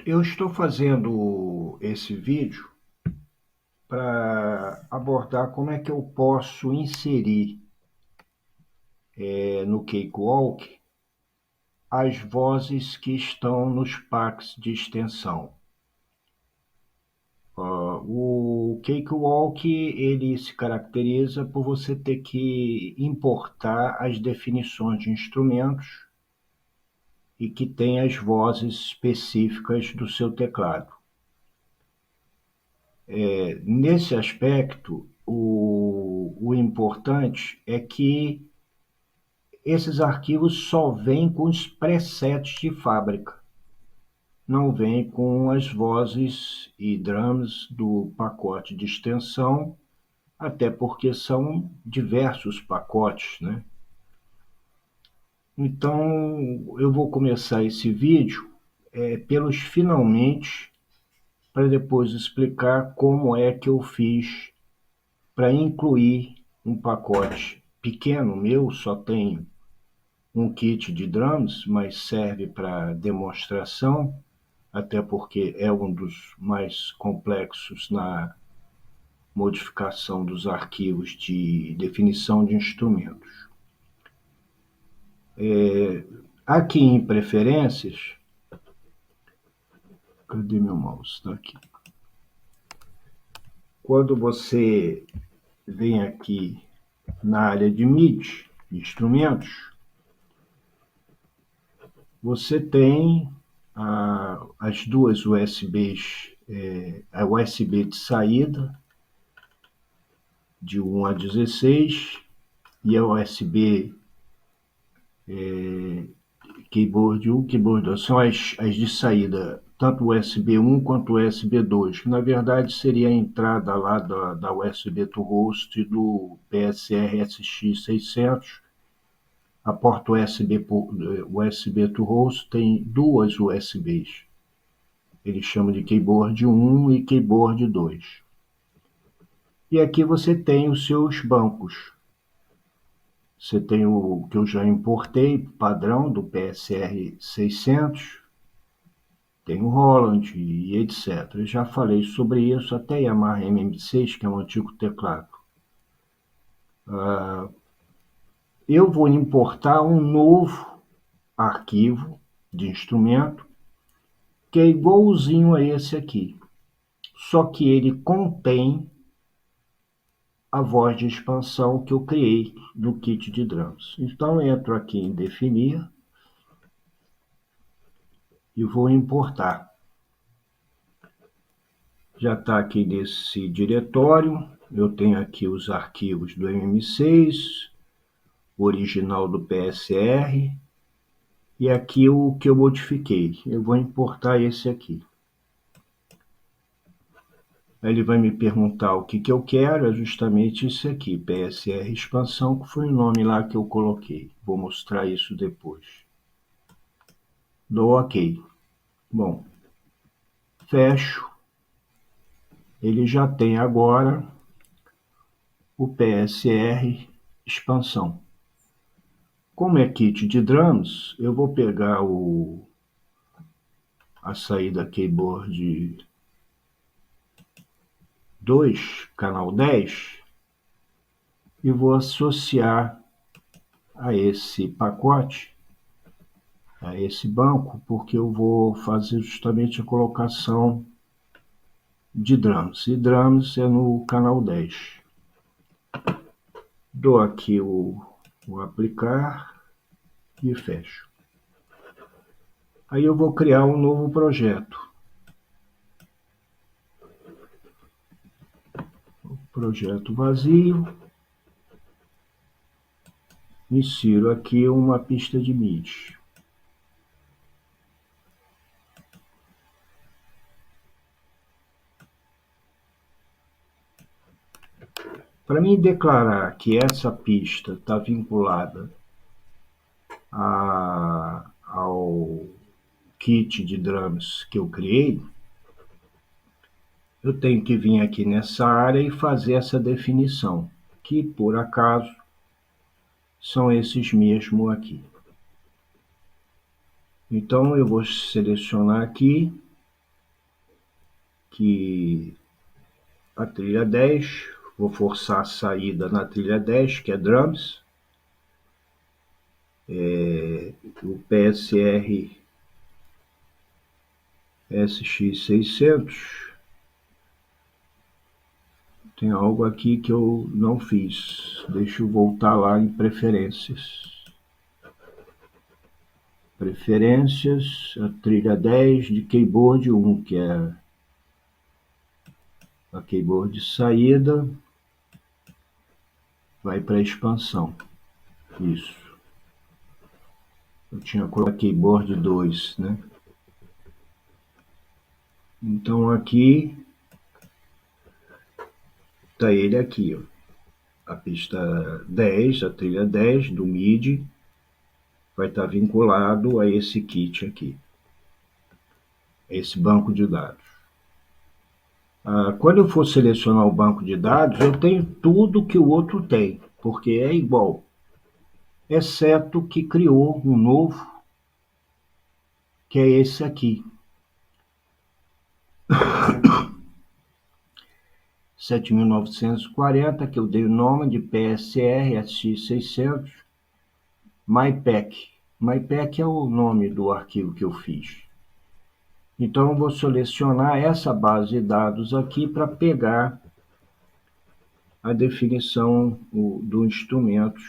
Eu estou fazendo esse vídeo para abordar como é que eu posso inserir no Cakewalk as vozes que estão nos packs de extensão. O Cakewalk ele se caracteriza por você ter que importar as definições de instrumentos e que tem as vozes específicas do seu teclado. Nesse aspecto, o importante é que esses arquivos só vêm com os presets de fábrica, não vêm com as vozes e drums do pacote de extensão, até porque são diversos pacotes, né? Então, eu vou começar esse vídeo pelos finalmente, para depois explicar como é que eu fiz para incluir um pacote pequeno meu, só tem um kit de drums, mas serve para demonstração, até porque é um dos mais complexos na modificação dos arquivos de definição de instrumentos. Aqui em preferências, cadê meu mouse? Está aqui. Quando você vem aqui na área de MIDI, instrumentos, você tem as duas USBs, a USB de saída, de 1 a 16, e a USB Keyboard 1, Keyboard 2, são as de saída, tanto USB 1 quanto USB 2, que na verdade seria a entrada lá da USB to Host do PSR SX600. A porta USB to Host tem duas USBs. Eles chamam de Keyboard 1 e Keyboard 2. E aqui você tem os seus bancos. Você tem o que eu já importei, padrão do PSR 600, tem o Roland e etc. Eu já falei sobre isso, até Yamaha MM6, que é um antigo teclado. Eu vou importar um novo arquivo de instrumento, que é igualzinho a esse aqui, só que ele contém a voz de expansão que eu criei no kit de drums. Então, entro aqui em definir e vou importar. Já está aqui nesse diretório, eu tenho aqui os arquivos do MM6, o original do PSR, e aqui o que eu modifiquei. Eu vou importar esse aqui. Aí ele vai me perguntar o que eu quero, é justamente isso aqui, PSR expansão, que foi o nome lá que eu coloquei. Vou mostrar isso depois. Dou OK. Bom, fecho. Ele já tem agora o PSR expansão. Como é kit de drums, eu vou pegar a saída Keyboard 2, canal 10, e vou associar a esse pacote, a esse banco, porque eu vou fazer justamente a colocação de drums. E drums é no canal 10. Dou aqui o aplicar e fecho. Aí eu vou criar um novo projeto. Projeto vazio. Insiro aqui uma pista de MIDI. Para mim declarar que essa pista está vinculada ao kit de drums que eu criei, eu tenho que vir aqui nessa área e fazer essa definição, que por acaso são esses mesmo aqui. Então eu vou selecionar aqui que a trilha 10, vou forçar a saída na trilha 10, que é Drums, o PSR SX600, tem algo aqui que eu não fiz, deixa eu voltar lá em preferências. Preferências, a trilha 10 de keyboard 1, que é a keyboard de saída, vai para expansão. Isso. Eu tinha colocado keyboard 2, né? Então aqui está ele aqui, ó. A pista 10, a trilha 10 do MIDI vai estar vinculado a esse kit aqui, esse banco de dados. Quando eu for selecionar o banco de dados, eu tenho tudo que o outro tem, porque é igual, exceto que criou um novo, que é esse aqui. 7.940, que eu dei o nome de PSR SX600 MyPack. MyPack é o nome do arquivo que eu fiz. Então eu vou selecionar essa base de dados aqui para pegar a definição do instrumento,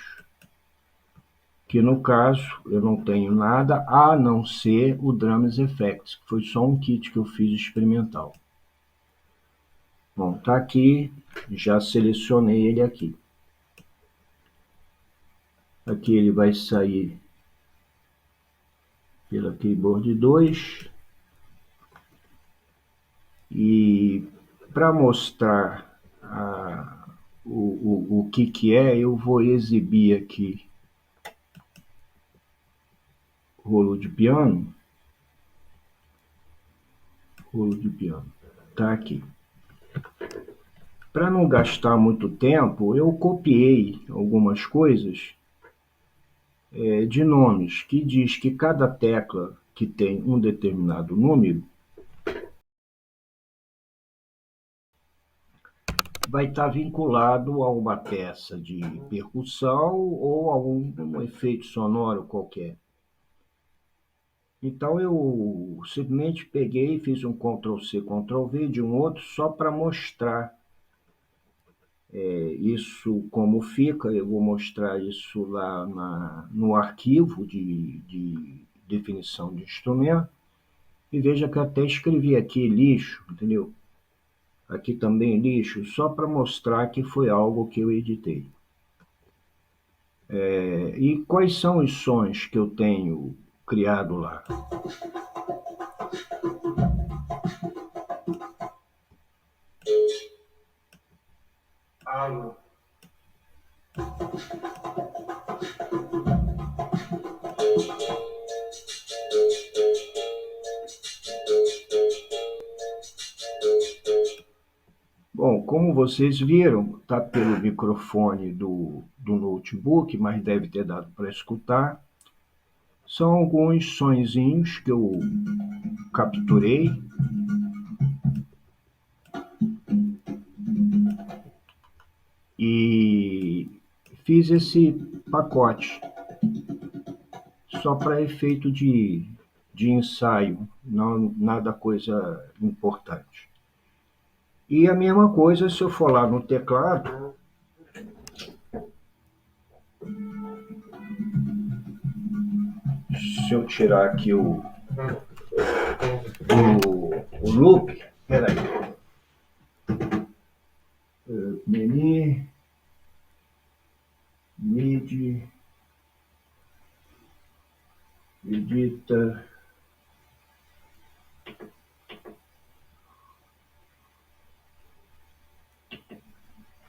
que no caso eu não tenho nada a não ser o Drums Effects, que foi só um kit que eu fiz experimental. Bom, tá aqui, já selecionei ele aqui. Aqui ele vai sair pela Keyboard 2. E para mostrar o que é, eu vou exibir aqui rolo de piano. Rolo de piano, tá aqui. Para não gastar muito tempo, eu copiei algumas coisas de nomes, que diz que cada tecla que tem um determinado número vai estar vinculado a uma peça de percussão ou a um efeito sonoro qualquer. Então eu simplesmente peguei e fiz um Ctrl+C, Ctrl+V de um outro só para mostrar isso como fica. Eu vou mostrar isso lá no arquivo de definição de instrumento. E veja que eu até escrevi aqui lixo, entendeu? Aqui também lixo, só para mostrar que foi algo que eu editei. E quais são os sons que eu tenho criado lá? Alô. Bom, como vocês viram, está pelo microfone do notebook, mas deve ter dado para escutar. São alguns sonzinhos que eu capturei. E fiz esse pacote só para efeito de ensaio, não nada coisa importante. E a mesma coisa se eu for lá no teclado, se eu tirar aqui o loop, peraí, menu, MIDI, edita,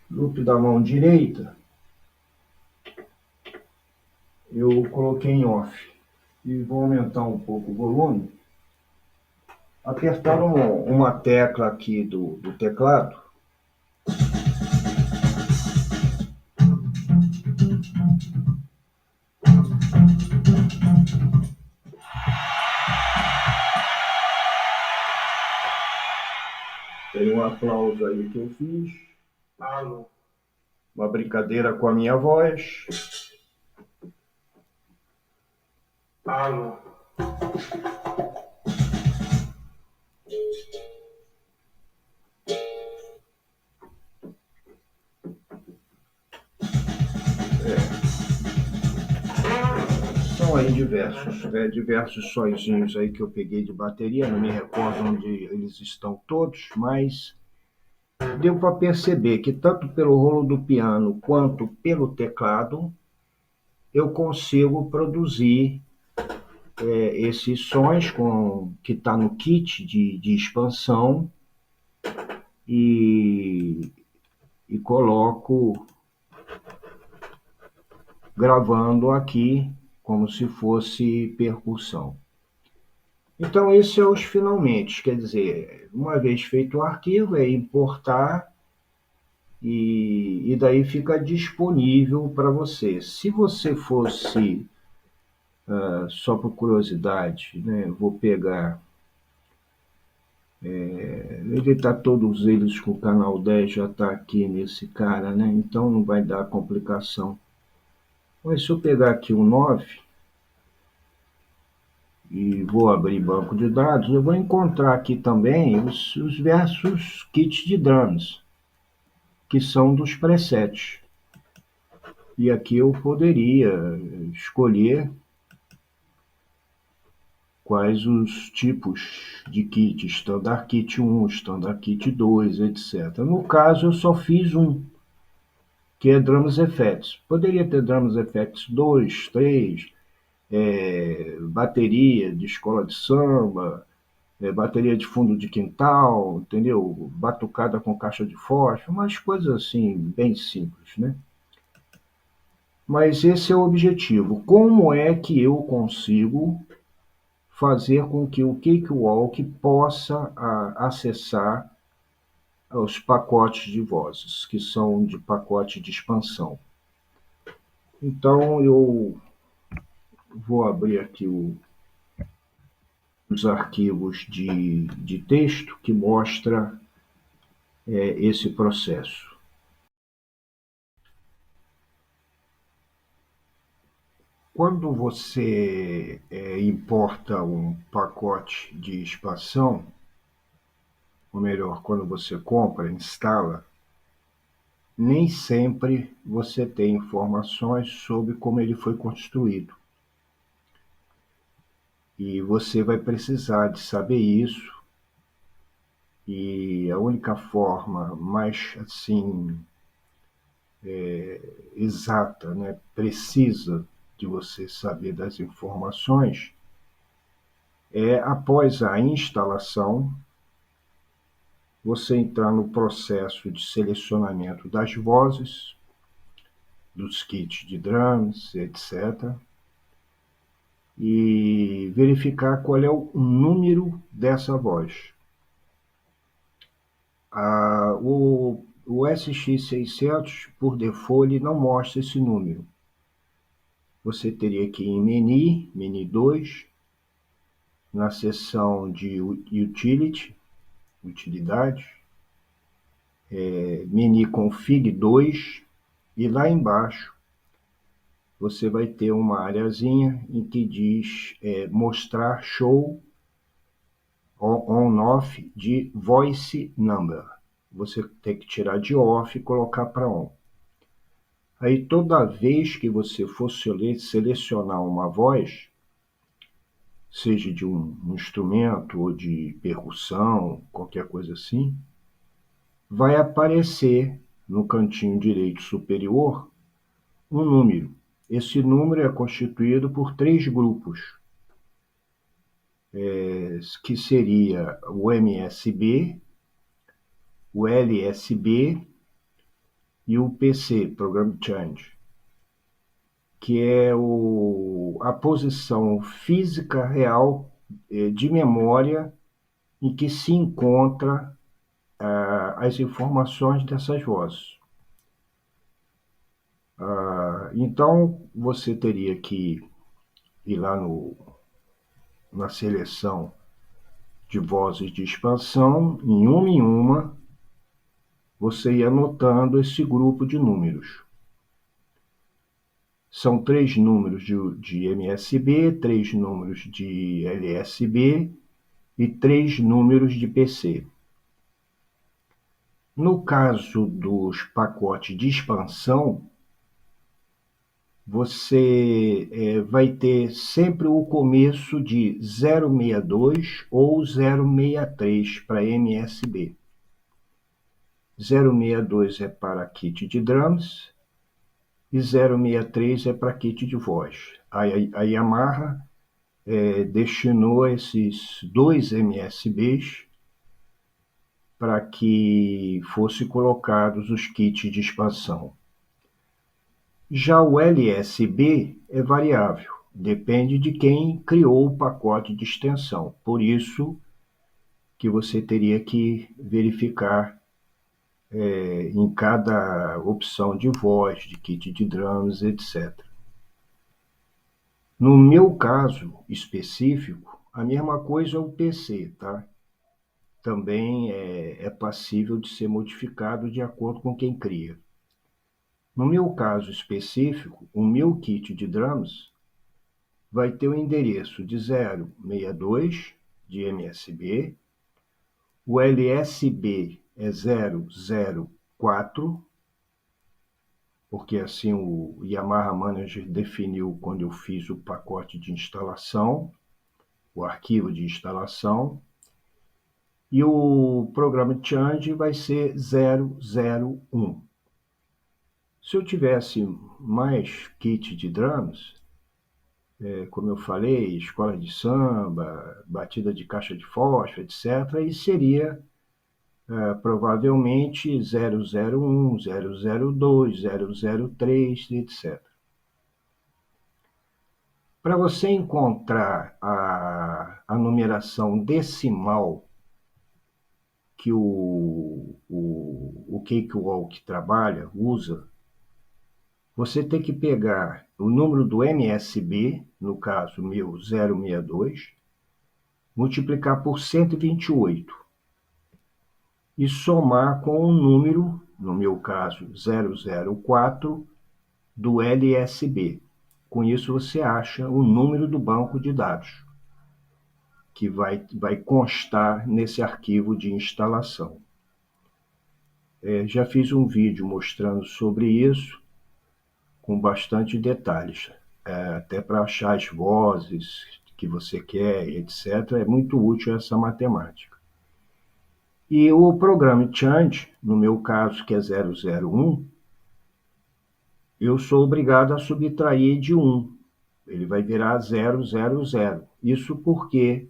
loop da mão direita, eu coloquei em off e vou aumentar um pouco o volume, apertando uma tecla aqui do teclado. um aplauso aí que eu fiz. Alô. Uma brincadeira com a minha voz. Alô. São aí diversos sonzinhos aí que eu peguei de bateria, não me recordo onde eles estão todos, mas deu para perceber que tanto pelo rolo do piano quanto pelo teclado eu consigo produzir esses sons que está no kit de expansão e, e coloco gravando aqui como se fosse percussão. Então, esse é os finalmente, quer dizer, uma vez feito o arquivo, é importar e daí fica disponível para você. Se você fosse, só por curiosidade, né, vou pegar, ele está todos eles com o canal 10, já está aqui nesse cara, né, então não vai dar complicação. Mas se eu pegar aqui o 9 e vou abrir banco de dados, eu vou encontrar aqui também os versos kits de drums, que são dos presets. E aqui eu poderia escolher quais os tipos de kit, Standard Kit 1, Standard Kit 2, etc. No caso, eu só fiz um, que é Drums Effects. Poderia ter Drums Effects 2, 3, bateria de escola de samba, bateria de fundo de quintal, entendeu? Batucada com caixa de fósforo, umas coisas assim, bem simples, né? Mas esse é o objetivo. Como é que eu consigo fazer com que o Cakewalk possa acessar os pacotes de vozes, que são de pacote de expansão? Então, eu vou abrir aqui os arquivos de texto que mostra esse processo. Quando você importa um pacote de expansão, ou melhor, quando você compra, instala, nem sempre você tem informações sobre como ele foi construído. E você vai precisar de saber isso, e a única forma mais assim exata, né, precisa de você saber das informações é após a instalação você entrar no processo de selecionamento das vozes, dos kits de drums, etc., e verificar qual é o número dessa voz. O SX600, por default, ele não mostra esse número. Você teria que ir em Menu 2, na seção de utilidade, Menu Config 2, e lá embaixo você vai ter uma areazinha em que diz mostrar show on-off de voice number. Você tem que tirar de off e colocar para on. Aí toda vez que você for selecionar uma voz, seja de um instrumento ou de percussão, qualquer coisa assim, vai aparecer no cantinho direito superior um número. Esse número é constituído por 3 grupos, que seria o MSB, o LSB e o PC, Program Change, que é a posição física real de memória em que se encontra as informações dessas vozes. Então, você teria que ir lá na seleção de vozes de expansão, em uma, você ia anotando esse grupo de números. São 3 números de MSB, 3 números de LSB e 3 números de PC. No caso dos pacotes de expansão, você vai ter sempre o começo de 062 ou 063 para MSB. 062 é para kit de drums e 063 é para kit de voz. A Yamaha destinou esses 2 MSBs para que fossem colocados os kits de expansão. Já o LSB é variável, depende de quem criou o pacote de extensão. Por isso que você teria que verificar em cada opção de voz, de kit de drums, etc. No meu caso específico, a mesma coisa é o PC, tá? Também é passível de ser modificado de acordo com quem cria. No meu caso específico, o meu kit de drums vai ter o endereço de 062 de MSB, o LSB é 004, porque assim o Yamaha Manager definiu quando eu fiz o pacote de instalação, o arquivo de instalação, e o programa change vai ser 001. Se eu tivesse mais kit de drums, como eu falei, escola de samba, batida de caixa de fósforo, etc., e seria provavelmente 001, 002, 003, etc. Para você encontrar a numeração decimal que o Cakewalk trabalha, usa, você tem que pegar o número do MSB, no caso meu 062, multiplicar por 128 e somar com o número, no meu caso 004, do LSB. Com isso você acha o número do banco de dados, que vai constar nesse arquivo de instalação. Já fiz um vídeo mostrando sobre isso, com bastante detalhes, até para achar as vozes que você quer, etc. É muito útil essa matemática. E o programa change, no meu caso, que é 001, eu sou obrigado a subtrair de 1. Ele vai virar 000. Isso porque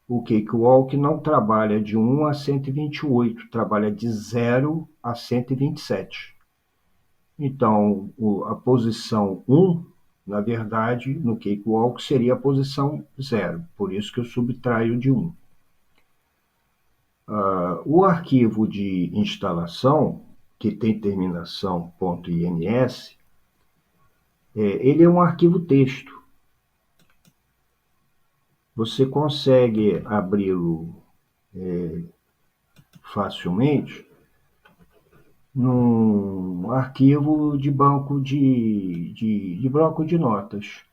o Cakewalk não trabalha de 1 a 128, trabalha de 0 a 127. Então, a posição 1, na verdade, no Cakewalk seria a posição 0, por isso que eu subtraio de 1. O arquivo de instalação, que tem terminação .ins, ele é um arquivo texto. Você consegue abri-lo facilmente num arquivo de banco de bloco de notas.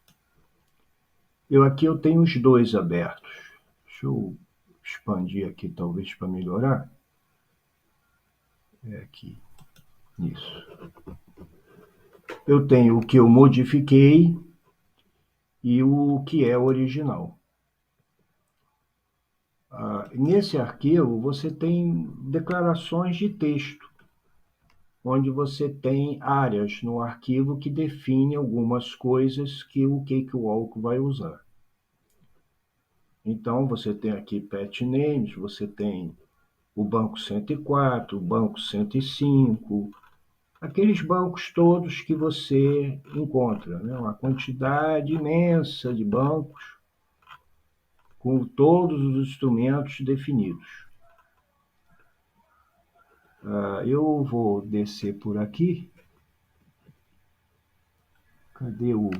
Aqui eu tenho os dois abertos. Deixa eu expandir aqui, talvez, para melhorar. Aqui, isso. Eu tenho o que eu modifiquei e o que é original. Nesse arquivo, você tem declarações de texto, onde você tem áreas no arquivo que definem algumas coisas que o Cakewalk vai usar. Então, você tem aqui Pet Names, você tem o banco 104, o banco 105, aqueles bancos todos que você encontra, né? Uma quantidade imensa de bancos com todos os instrumentos definidos. Eu vou descer por aqui. Cadê o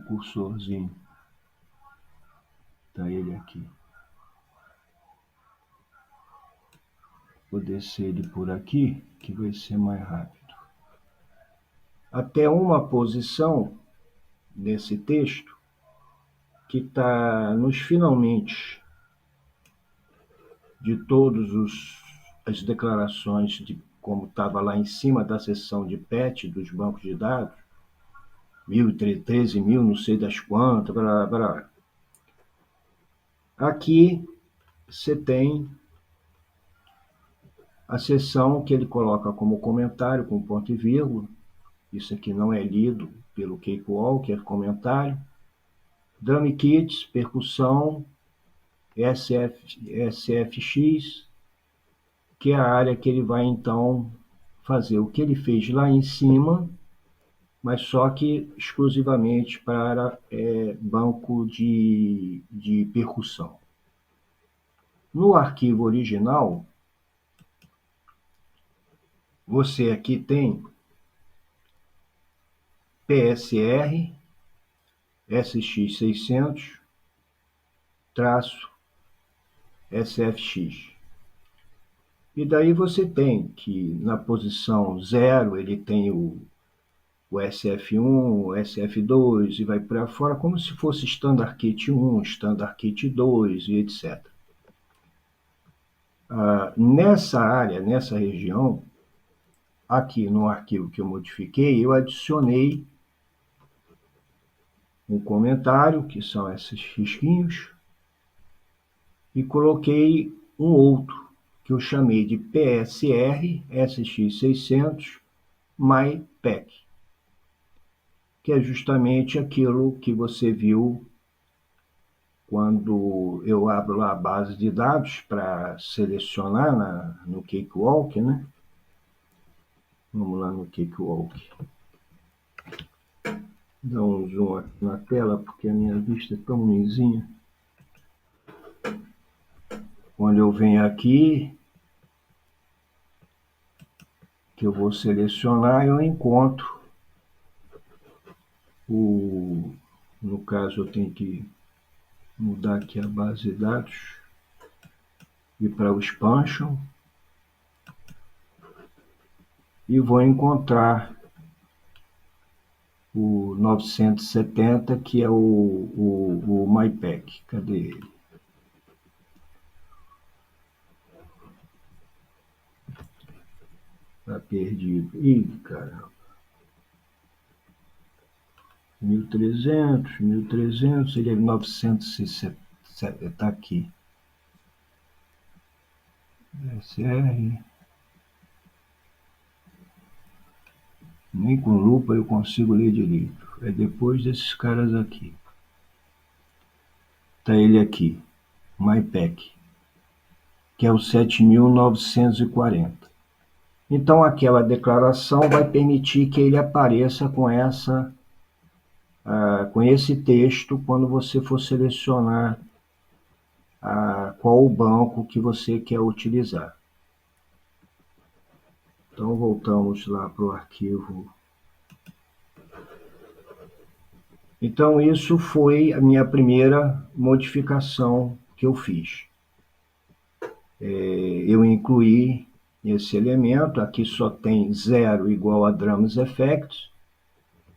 cursorzinho? Está ele aqui. Vou descer ele por aqui, que vai ser mais rápido. Até uma posição nesse texto que está nos finalmente de todas as declarações de como estava lá em cima da seção de PET dos bancos de dados, 13 mil, não sei das quantas, blá, blá. Aqui você tem a seção que ele coloca como comentário, com ponto e vírgula. Isso aqui não é lido pelo Cakewalk, é comentário. Drum kits, percussão, SFX, que é a área que ele vai então fazer o que ele fez lá em cima, mas só que exclusivamente para banco de percussão. No arquivo original, você aqui tem PSR SX600 SFX. E daí você tem que na posição 0 ele tem o SF1, o SF2 e vai para fora como se fosse Standard Kit 1, Standard Kit 2 e etc. Nessa área, nessa região, aqui no arquivo que eu modifiquei, eu adicionei um comentário, que são esses risquinhos, e coloquei um outro, que eu chamei de PSR SX600 MyPack, que é justamente aquilo que você viu quando eu abro lá a base de dados para selecionar no Cakewalk, né? Vamos lá no Cakewalk. Dá um zoom aqui na tela, porque a minha vista é tão ruinzinha. Quando eu venho aqui, que eu vou selecionar, eu encontro no caso eu tenho que mudar aqui a base de dados, ir para o expansion, e vou encontrar o 970, que é o MyPack. Cadê ele? Tá perdido. Ih, caramba. 1300, ele é 960, tá aqui. SR. Nem com lupa eu consigo ler direito. É depois desses caras aqui. Tá ele aqui, MyPack, que é o 7940. Então aquela declaração vai permitir que ele apareça com esse texto quando você for selecionar qual o banco que você quer utilizar. Então voltamos lá para o arquivo. Então isso foi a minha primeira modificação que eu fiz. Eu incluí esse elemento, aqui só tem 0 igual a Drums Effects,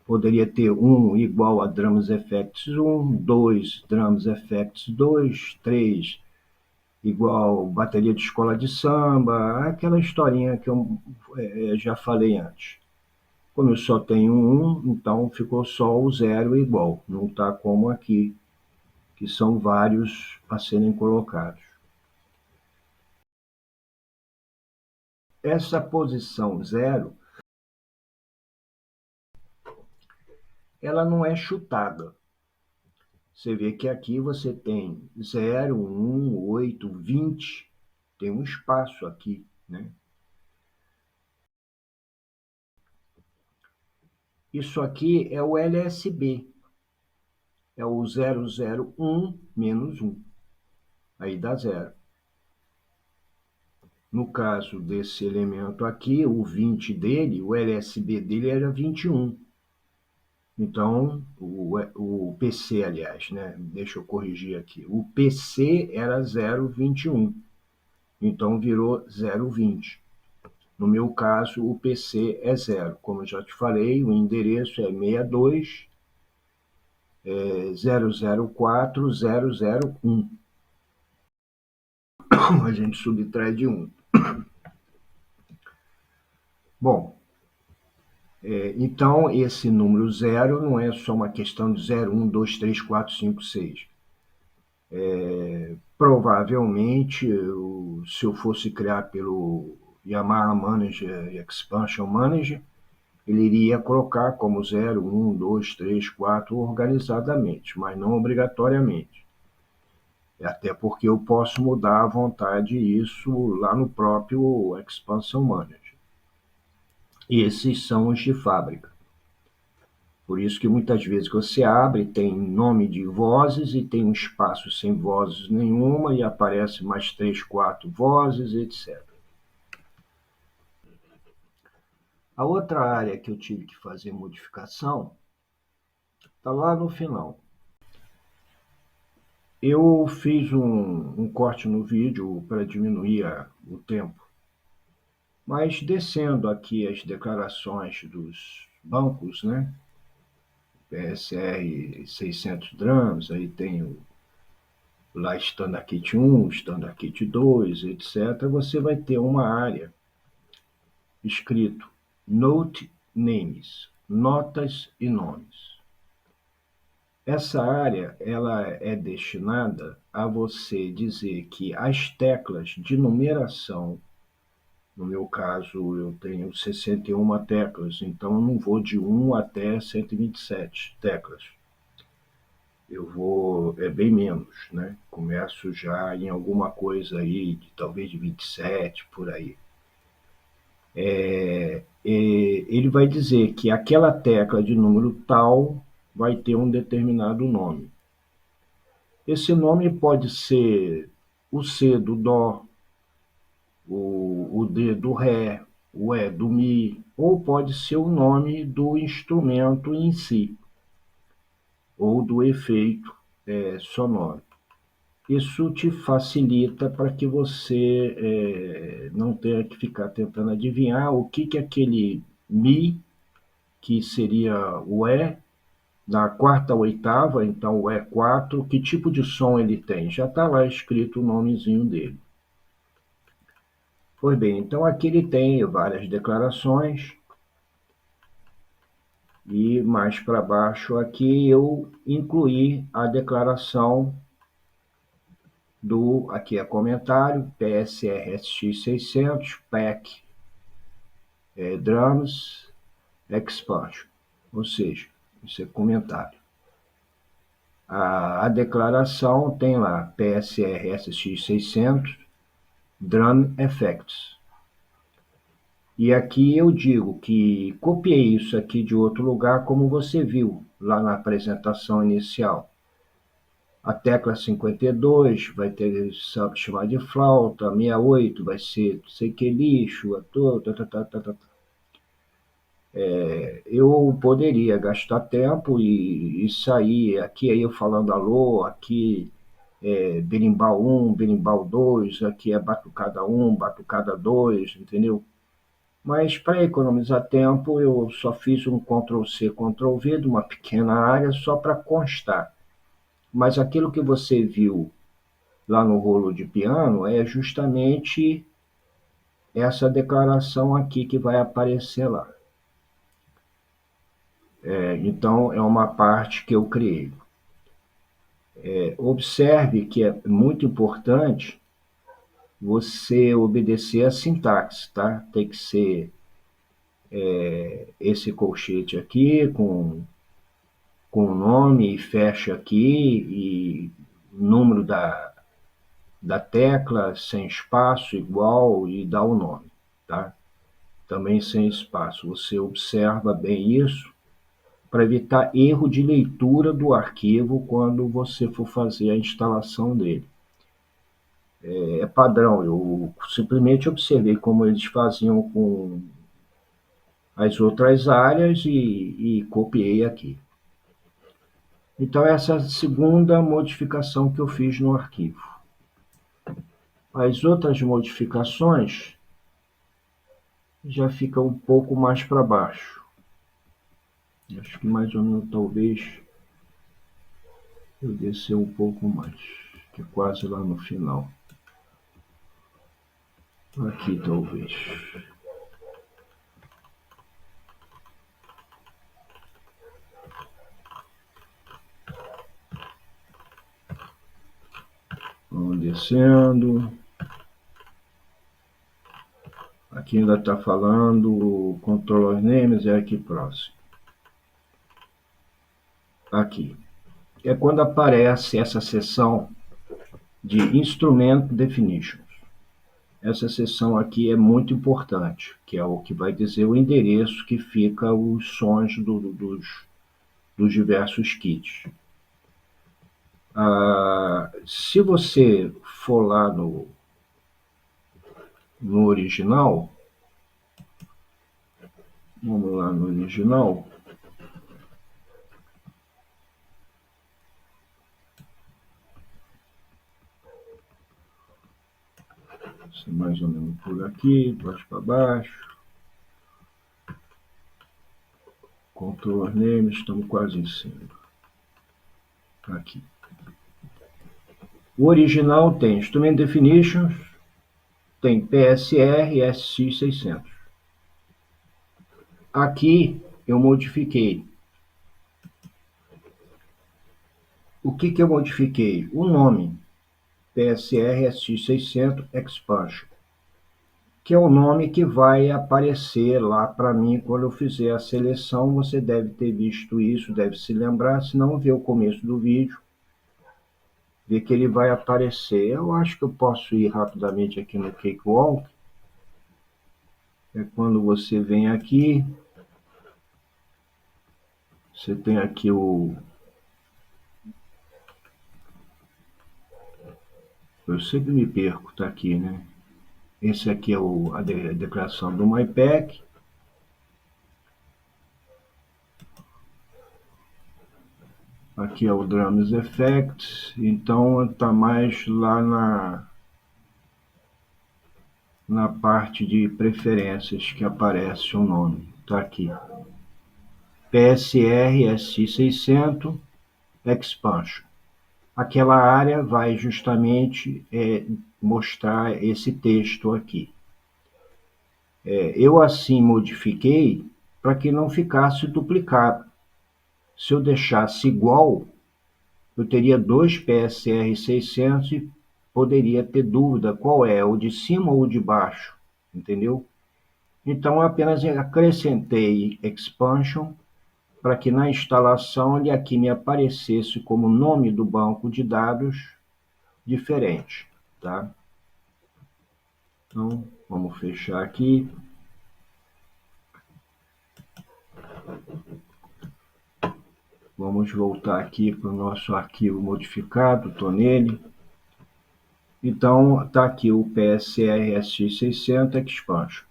poderia ter 1 igual a Drums Effects 1, 2 Drums Effects 2, 3 igual bateria de escola de samba, aquela historinha que eu já falei antes. Como eu só tenho um, então ficou só o 0 igual, não está como aqui, que são vários a serem colocados. Essa posição 0, ela não é chutada. Você vê que aqui você tem 0, 1, 8, 20, tem um espaço aqui, né? Isso aqui é o LSB, é o 001 menos 1, aí dá 0. No caso desse elemento aqui, o 20 dele, o LSB dele era 21. Então, o PC, aliás, né? Deixa eu corrigir aqui. O PC era 0,21. então virou 020. No meu caso, o PC é 0. Como eu já te falei, o endereço é 62 004001. A gente subtrai de 1. Bom, então esse número 0 não é só uma questão de 0, 1, 2, 3, 4, 5, 6. Provavelmente, se eu fosse criar pelo Yamaha Manager e Expansion Manager, ele iria colocar como 0, 1, 2, 3, 4 organizadamente, mas não obrigatoriamente. Até porque eu posso mudar à vontade isso lá no próprio Expansion Manager. Esses são os de fábrica. Por isso que muitas vezes você abre, tem nome de vozes e tem um espaço sem vozes nenhuma e aparece mais 3, 4 vozes, etc. A outra área que eu tive que fazer modificação está lá no final. Eu fiz um corte no vídeo para diminuir o tempo, mas descendo aqui as declarações dos bancos, né? PSR 600 drams, aí tem lá Standard Kit 1, Standard Kit 2, etc. Você vai ter uma área escrito Note Names, notas e nomes. Essa área ela é destinada a você dizer que as teclas de numeração, no meu caso eu tenho 61 teclas, então eu não vou de 1 até 127 teclas. Eu vou, é bem menos, né? Começo já em alguma coisa aí, talvez de 27, por aí. Ele vai dizer que aquela tecla de número tal vai ter um determinado nome. Esse nome pode ser o C do Dó, o D do Ré, o E do Mi, ou pode ser o nome do instrumento em si, ou do efeito sonoro. Isso te facilita para que você não tenha que ficar tentando adivinhar o que aquele Mi, que seria o E, na quarta oitava, então o E4, que tipo de som ele tem. Já está lá escrito o nomezinho dele. Pois bem, então aqui ele tem várias declarações, e mais para baixo aqui eu incluí a declaração do, aqui é comentário, PSRSX 600, PAC, Drums, Expansion, ou seja, isso é comentário. A declaração tem lá PSRSX 600, Drum Effects. E aqui eu digo que copiei isso aqui de outro lugar, como você viu lá na apresentação inicial. A tecla 52 vai ter chamado de flauta, 68 vai ser sei que lixo, eu poderia gastar tempo e sair aqui aí eu falando alô, aqui berimbau 1, berimbau 2, aqui é batucada 1, batucada 2, entendeu? Mas para economizar tempo, eu só fiz um Ctrl+C, Ctrl+V de uma pequena área só para constar. Mas aquilo que você viu lá no rolo de piano é justamente essa declaração aqui que vai aparecer lá. Então, é uma parte que eu criei. Observe que é muito importante você obedecer a sintaxe, tá? Tem que ser esse colchete aqui com o nome e fecha aqui e número da tecla sem espaço igual e dá o nome, tá? Também sem espaço. Você observa bem isso para evitar erro de leitura do arquivo quando você for fazer a instalação dele. É padrão, eu simplesmente observei como eles faziam com as outras áreas e copiei aqui. Então, essa é a segunda modificação que eu fiz no arquivo. As outras modificações já ficam um pouco mais para baixo. Acho que mais ou menos, talvez, eu descer um pouco mais, que é quase lá no final. Aqui, talvez. Vamos descendo. Aqui ainda está falando o controller names, é aqui próximo. Aqui. É quando aparece essa seção de Instrument Definitions. Essa seção aqui é muito importante, que é o que vai dizer o endereço que fica os sons dos diversos kits. Se você for lá no original, vamos lá no original, mais ou menos por aqui, baixo para baixo. Control name, estamos quase em cima. Aqui. O original tem Instrument Definitions, tem PSR e SX600. Aqui eu modifiquei. O que eu modifiquei? O nome PSR SX600 Expansion, que é o nome que vai aparecer lá para mim quando eu fizer a seleção. Você deve ter visto isso, deve se lembrar, se não, vê o começo do vídeo, vê que ele vai aparecer. Eu acho que eu posso ir rapidamente aqui no Cakewalk. É quando você vem aqui, você tem aqui eu sempre me perco, tá aqui, né? Esse aqui é a declaração do MyPack. Aqui é o Drums Effects, então está mais lá na parte de preferências que aparece o nome. Está aqui. PSR SX600 Expansion. Aquela área vai justamente mostrar esse texto aqui. Eu assim modifiquei para que não ficasse duplicado. Se eu deixasse igual, eu teria dois PSR 600 e poderia ter dúvida qual é, o de cima ou o de baixo, entendeu? Então eu apenas acrescentei expansion para que na instalação ele aqui me aparecesse como nome do banco de dados diferente, tá? Então vamos fechar aqui. Vamos voltar aqui para o nosso arquivo modificado, estou nele. Então, está aqui o PSR SX600 Expansion.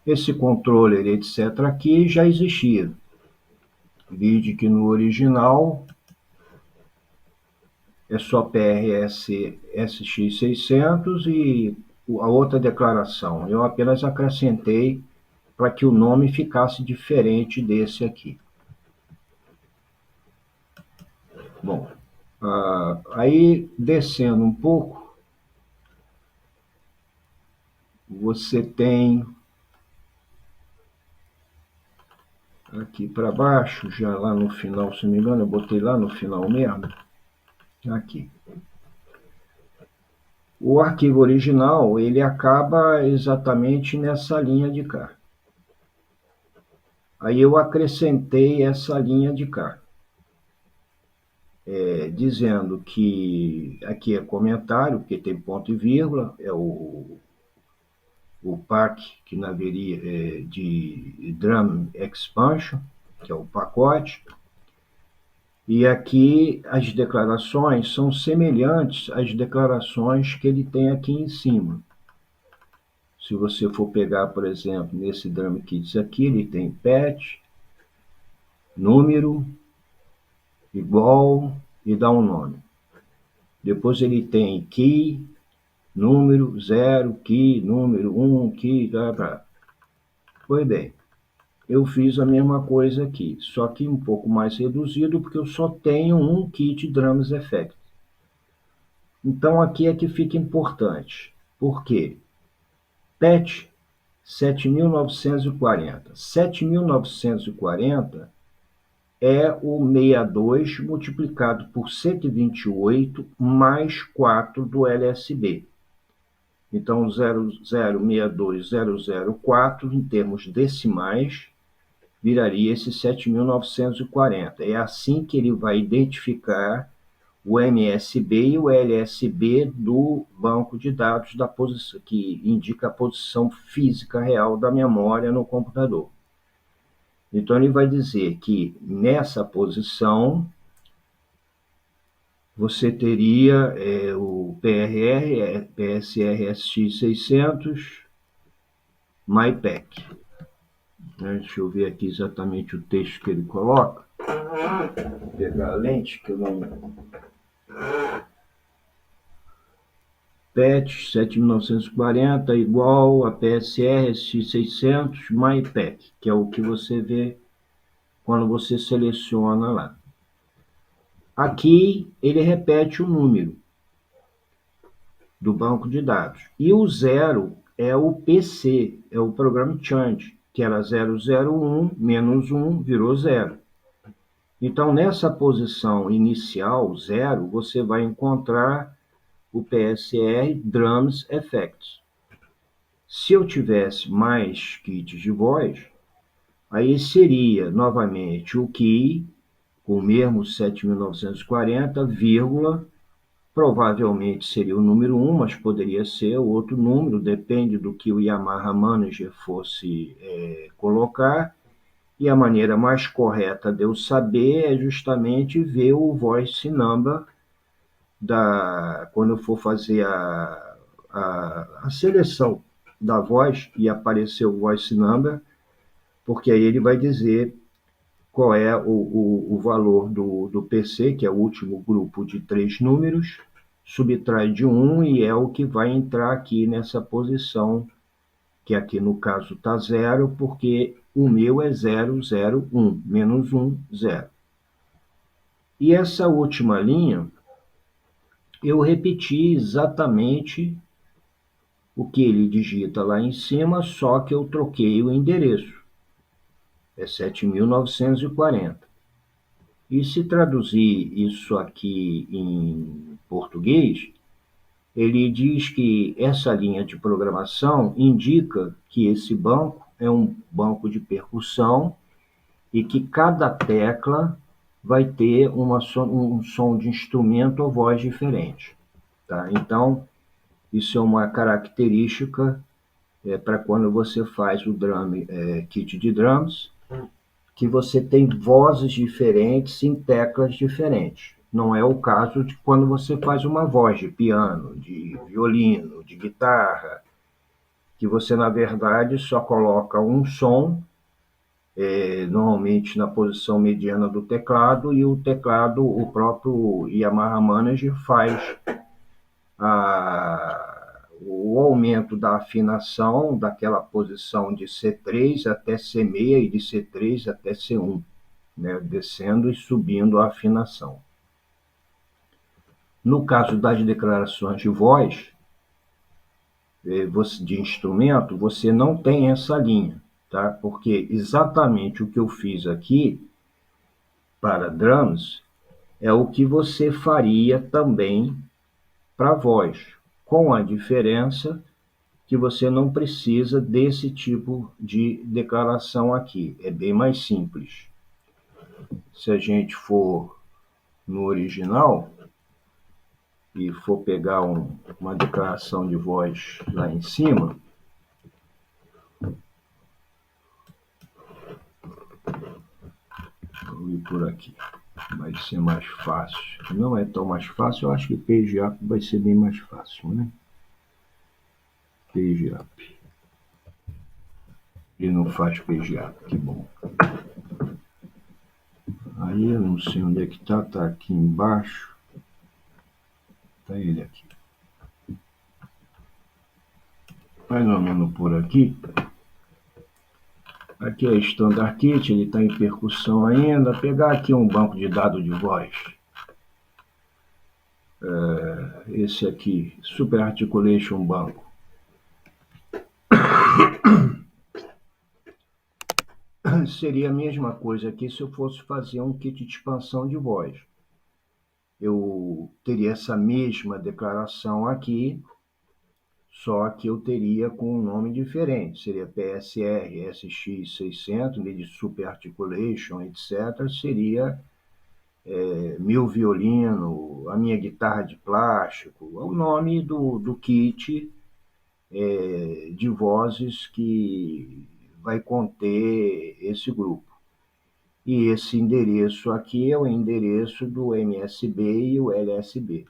Esse controller, etc., aqui já existia. Vide que no original é só PRS SX600 e a outra declaração. Eu apenas acrescentei para que o nome ficasse diferente desse aqui. Bom, aí descendo um pouco, você tem aqui para baixo, já lá no final, se não me engano, eu botei lá no final mesmo, aqui. O arquivo original, ele acaba exatamente nessa linha de cá. Aí eu acrescentei essa linha de cá, dizendo que aqui é comentário, porque tem ponto e vírgula, é o pack que haveria de Drum Expansion, que é o pacote. E aqui as declarações são semelhantes às declarações que ele tem aqui em cima. Se você for pegar, por exemplo, nesse Drum Kits aqui, ele tem patch, número, igual e dá um nome. Depois ele tem key, número 0, key, número 1, key, Pois bem, eu fiz a mesma coisa aqui, só que um pouco mais reduzido, porque eu só tenho um kit Drums Effect. Então aqui é que fica importante. Por quê? PET 7.940. 7.940 é o 62 multiplicado por 128 mais 4 do LSB. Então, 0,062004, em termos decimais, viraria esse 7.940. É assim que ele vai identificar o MSB e o LSB do banco de dados da posição, que indica a posição física real da memória no computador. Então, ele vai dizer que nessa posição você teria o PRR, PSR-SX600, MyPack. Deixa eu ver aqui exatamente o texto que ele coloca. Vou pegar a lente que eu não... PET 7.940 igual a PSR SX600 MyPack, que é o que você vê quando você seleciona lá. Aqui ele repete o número do banco de dados. E o 0 é o PC, é o Program Change, que era 001 menos 1 virou 0. Então, nessa posição inicial, 0, você vai encontrar o PSR Drums Effects. Se eu tivesse mais kits de voz, aí seria novamente o key, com o mesmo 7.940, vírgula, provavelmente seria o número 1, mas poderia ser outro número, depende do que o Yamaha Manager fosse colocar. E a maneira mais correta de eu saber é justamente ver o voice number quando eu for fazer a seleção da voz e aparecer o voice number, porque aí ele vai dizer qual é o valor do PC, que é o último grupo de 3 números, subtrai de 1 e é o que vai entrar aqui nessa posição, que aqui no caso está 0, porque o meu é 001, menos 1, 0. E essa última linha, eu repeti exatamente o que ele digita lá em cima, só que eu troquei o endereço. É 7.940. E se traduzir isso aqui em português, ele diz que essa linha de programação indica que esse banco é um banco de percussão e que cada tecla vai ter um som de instrumento ou voz diferente. Tá? Então, isso é uma característica para quando você faz o kit de drums, que você tem vozes diferentes em teclas diferentes. Não é o caso de quando você faz uma voz de piano, de violino, de guitarra, que você, na verdade, só coloca um som, normalmente na posição mediana do teclado, e o teclado, o próprio Yamaha Manager, faz o aumento da afinação daquela posição de C3 até C6 e de C3 até C1, né, descendo e subindo a afinação. No caso das declarações de voz, de instrumento, você não tem essa linha, tá? Porque exatamente o que eu fiz aqui para drums é o que você faria também para voz, com a diferença que você não precisa desse tipo de declaração aqui. É bem mais simples. Se a gente for no original e for pegar uma declaração de voz lá em cima, vou ir por aqui. Vai ser mais fácil. Não é tão mais fácil, eu acho que PageUp vai ser bem mais fácil, né? PageUp. Ele não faz PageUp, que bom. Aí eu não sei onde é que tá aqui embaixo. Tá ele aqui. mais ou menos por aqui. Aqui é Standard Kit, ele está em percussão ainda. Pegar aqui um banco de dados de voz. Esse aqui, Super Articulation Banco. Seria a mesma coisa aqui se eu fosse fazer um kit de expansão de voz. Eu teria essa mesma declaração aqui, só que eu teria com um nome diferente. Seria PSR SX600, em vez de Super Articulation, etc. Seria meu violino, a minha guitarra de plástico, o nome do kit de vozes que vai conter esse grupo. E esse endereço aqui é o endereço do MSB e o LSB.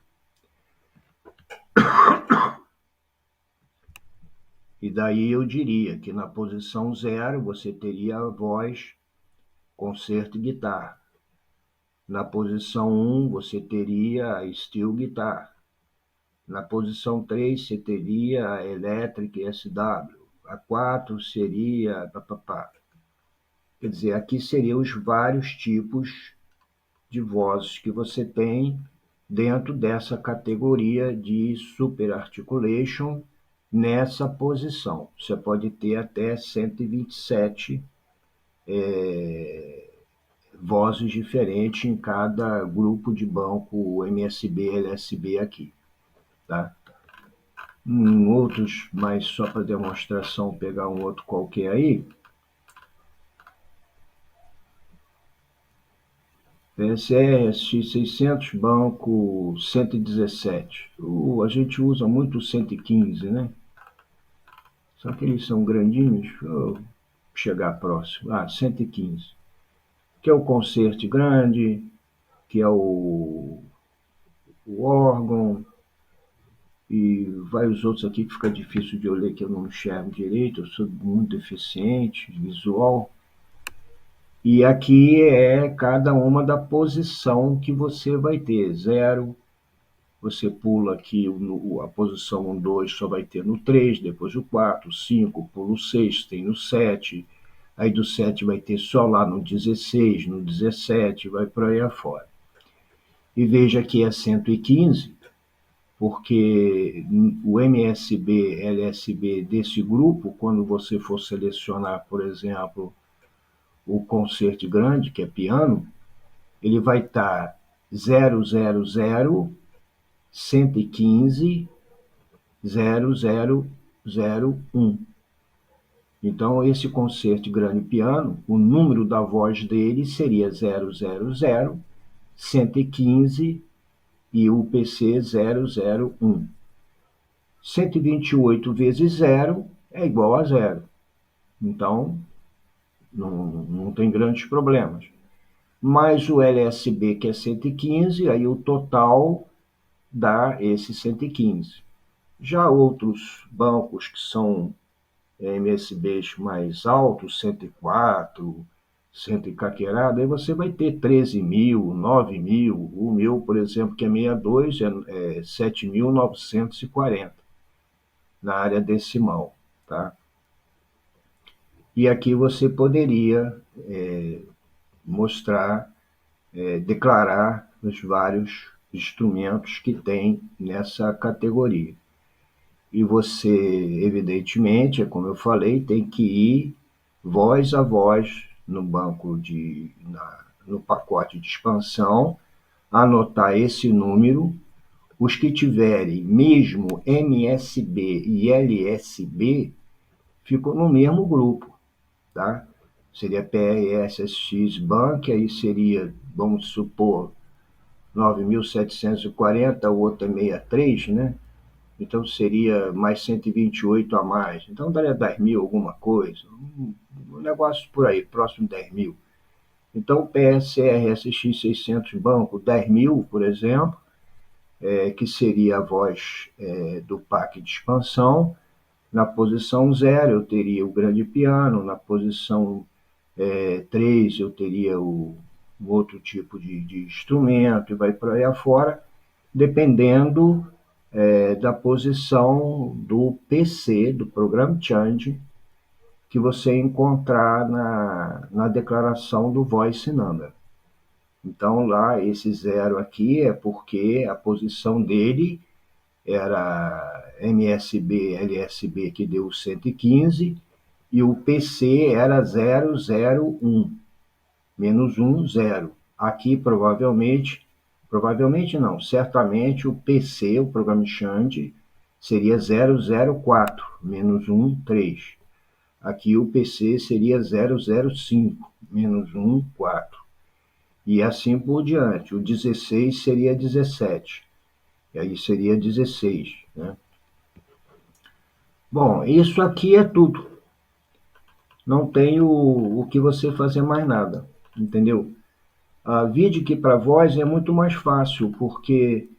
E daí eu diria que na posição 0 você teria a voz, concerto e guitarra. Na posição 1 você teria a steel guitar. Na posição 3 você teria a electric SW. A 4 seria... Quer dizer, aqui seriam os vários tipos de vozes que você tem dentro dessa categoria de super articulation nessa posição. Você pode ter até 127 vozes diferentes em cada grupo de banco MSB, LSB aqui, tá? Outros, mas só para demonstração, pegar um outro qualquer aí. PSR SX600, banco 117. A gente usa muito o 115, né? Só que eles são grandinhos. Vou chegar próximo. 115. Que é o concerto grande, que é o órgão, e vários outros aqui que fica difícil de eu ler, que eu não enxergo direito. Eu sou muito eficiente, visual. E aqui é cada uma da posição que você vai ter. 0, você pula aqui a posição 1, 2, só vai ter no 3, depois o 4, 5, pula o 6, tem no 7, aí do 7 vai ter só lá no 16, no 17, vai por aí afora. E veja que é 115, porque o MSB, LSB desse grupo, quando você for selecionar, por exemplo, o concerto grande, que é piano, ele vai estar 000, 115, 0001. Então, esse concerto grande piano, o número da voz dele seria 000, 115 e o PC 001. 128 vezes 0 é igual a 0. Então, não tem grandes problemas. Mais o LSB, que é 115, aí o total dá esse 115. Já outros bancos que são MSBs mais altos, 104, 100 e caquerada, aí você vai ter 13.000, 9.000. O meu, por exemplo, que é 62, é 7.940 na área decimal, tá? E aqui você poderia mostrar, declarar os vários instrumentos que tem nessa categoria. E você, evidentemente, como eu falei, tem que ir voz a voz no no pacote de expansão, anotar esse número. Os que tiverem mesmo MSB e LSB ficam no mesmo grupo, tá? Seria PRSX Bank, aí seria, vamos supor, 9.740, o outro é 63, né? Então seria mais 128 a mais. Então daria 10.000 alguma coisa. Um negócio por aí, próximo de 10.000. Então o PSR SX600 banco 10.000, por exemplo, que seria a voz do pack de expansão. Na posição 0 eu teria o grande piano, na posição 3 eu teria um outro tipo de instrumento, e vai por aí afora, dependendo da posição do PC, do Program Change, que você encontrar na declaração do Voice Number. Então, lá, esse zero aqui é porque a posição dele era MSB, LSB, que deu 115, e o PC era 001, menos 1, 0. Aqui, provavelmente não, certamente o PC, o Program Change, seria 004, menos 1, 3. Aqui o PC seria 005, menos 1, 4. E assim por diante. O 16 seria 17. E aí seria 16, né? Bom, isso aqui é tudo. Não tem o que você fazer mais nada, entendeu? A vídeo que para voz é muito mais fácil, porque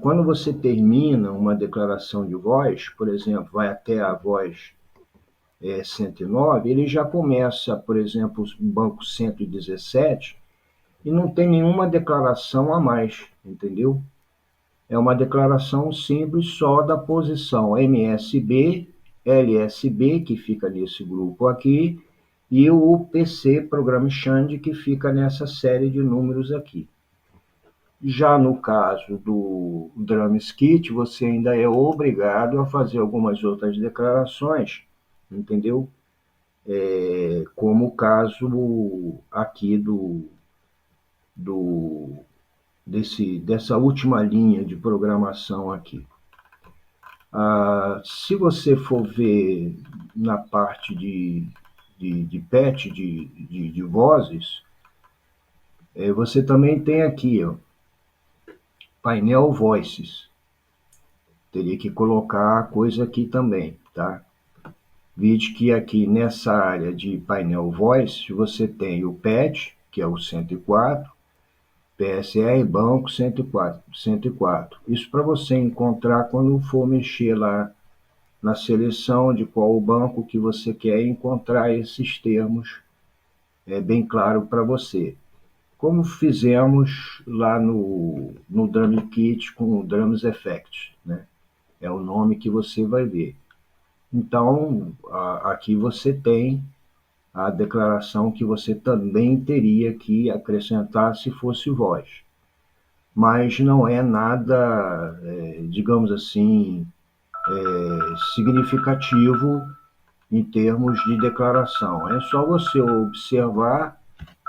quando você termina uma declaração de voz, por exemplo, vai até a voz 109, ele já começa, por exemplo, o banco 117 e não tem nenhuma declaração a mais, entendeu? É uma declaração simples só da posição MSB, LSB, que fica nesse grupo aqui, e o PC, Program Change, que fica nessa série de números aqui. Já no caso do DrumSkit, você ainda é obrigado a fazer algumas outras declarações, entendeu? Como o caso aqui do dessa última linha de programação aqui. Se você for ver na parte de patch de vozes, você também tem aqui, ó, painel voices. Teria que colocar a coisa aqui também, tá? Veja que aqui nessa área de painel voice, você tem o patch, que é o 104, PSR banco 104, 104. Isso para você encontrar quando for mexer lá na seleção de qual o banco que você quer encontrar esses termos bem claro para você. Como fizemos lá no Drum Kit com o Drums Effect, né? É o nome que você vai ver. Então, aqui você tem a declaração que você também teria que acrescentar se fosse voz. Mas não é nada, digamos assim, significativo em termos de declaração. É só você observar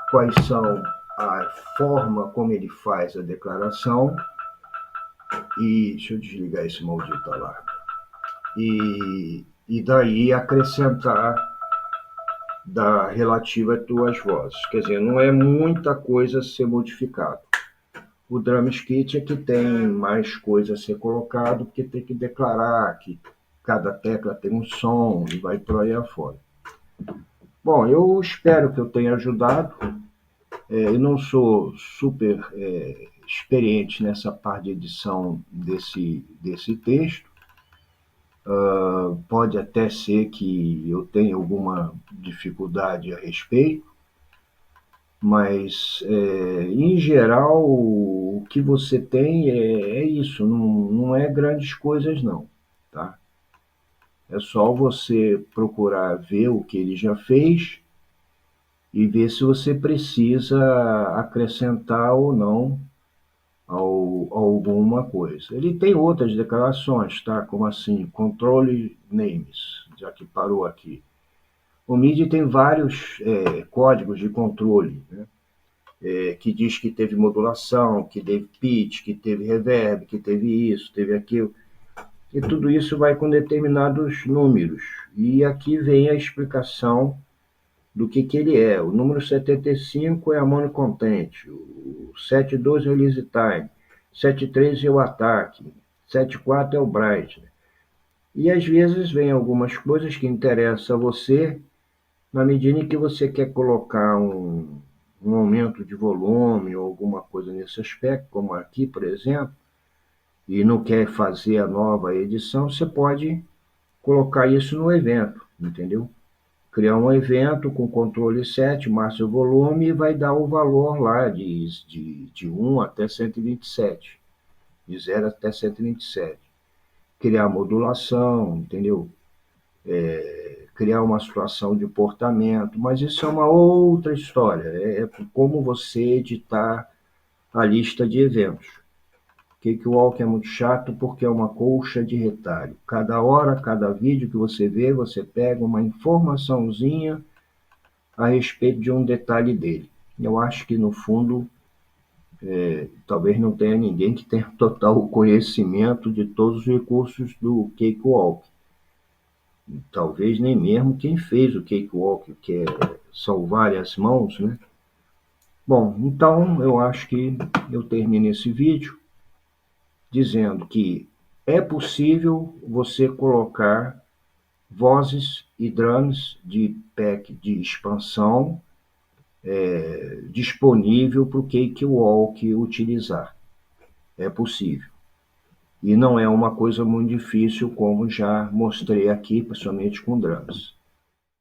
quais são a forma como ele faz a declaração e deixa eu desligar esse maldito alarme. E daí acrescentar da relativa às tuas vozes. Quer dizer, não é muita coisa a ser modificado. O DrumSkit é que tem mais coisa a ser colocado, porque tem que declarar que cada tecla tem um som e vai por aí afora. Bom, eu espero que eu tenha ajudado. Eu não sou super experiente nessa parte de edição desse texto. Pode até ser que eu tenha alguma dificuldade a respeito, mas em geral o que você tem é isso, não é grandes coisas não, tá? É só você procurar ver o que ele já fez e ver se você precisa acrescentar ou não alguma coisa. Ele tem outras declarações, tá? Como assim, controle names, já que parou aqui. O MIDI tem vários códigos de controle, né? Que diz que teve modulação, que teve pitch, que teve reverb, que teve isso, teve aquilo. E tudo isso vai com determinados números. E aqui vem a explicação do que ele é. O número 75 é a money content, o 72 é o release time, 73 é o ataque, 74 é o bright. E às vezes vem algumas coisas que interessam a você, na medida em que você quer colocar um aumento de volume ou alguma coisa nesse aspecto, como aqui, por exemplo, e não quer fazer a nova edição, você pode colocar isso no evento, entendeu? Criar um evento com controle set, master volume, e vai dar o valor lá de 1 até 127. de 0 até 127. Criar modulação, entendeu? Criar uma situação de portamento, mas isso é uma outra história. É como você editar a lista de eventos. Cakewalk é muito chato porque é uma colcha de retalho. Cada hora, cada vídeo que você vê, você pega uma informaçãozinha a respeito de um detalhe dele. Eu acho que, no fundo, talvez não tenha ninguém que tenha total conhecimento de todos os recursos do Cakewalk. Talvez nem mesmo quem fez o Cakewalk, que são várias mãos, né? Bom, então eu acho que eu termino esse vídeo dizendo que é possível você colocar vozes e drums de pack de expansão disponível para o Cakewalk utilizar. É possível. E não é uma coisa muito difícil, como já mostrei aqui, principalmente com drums.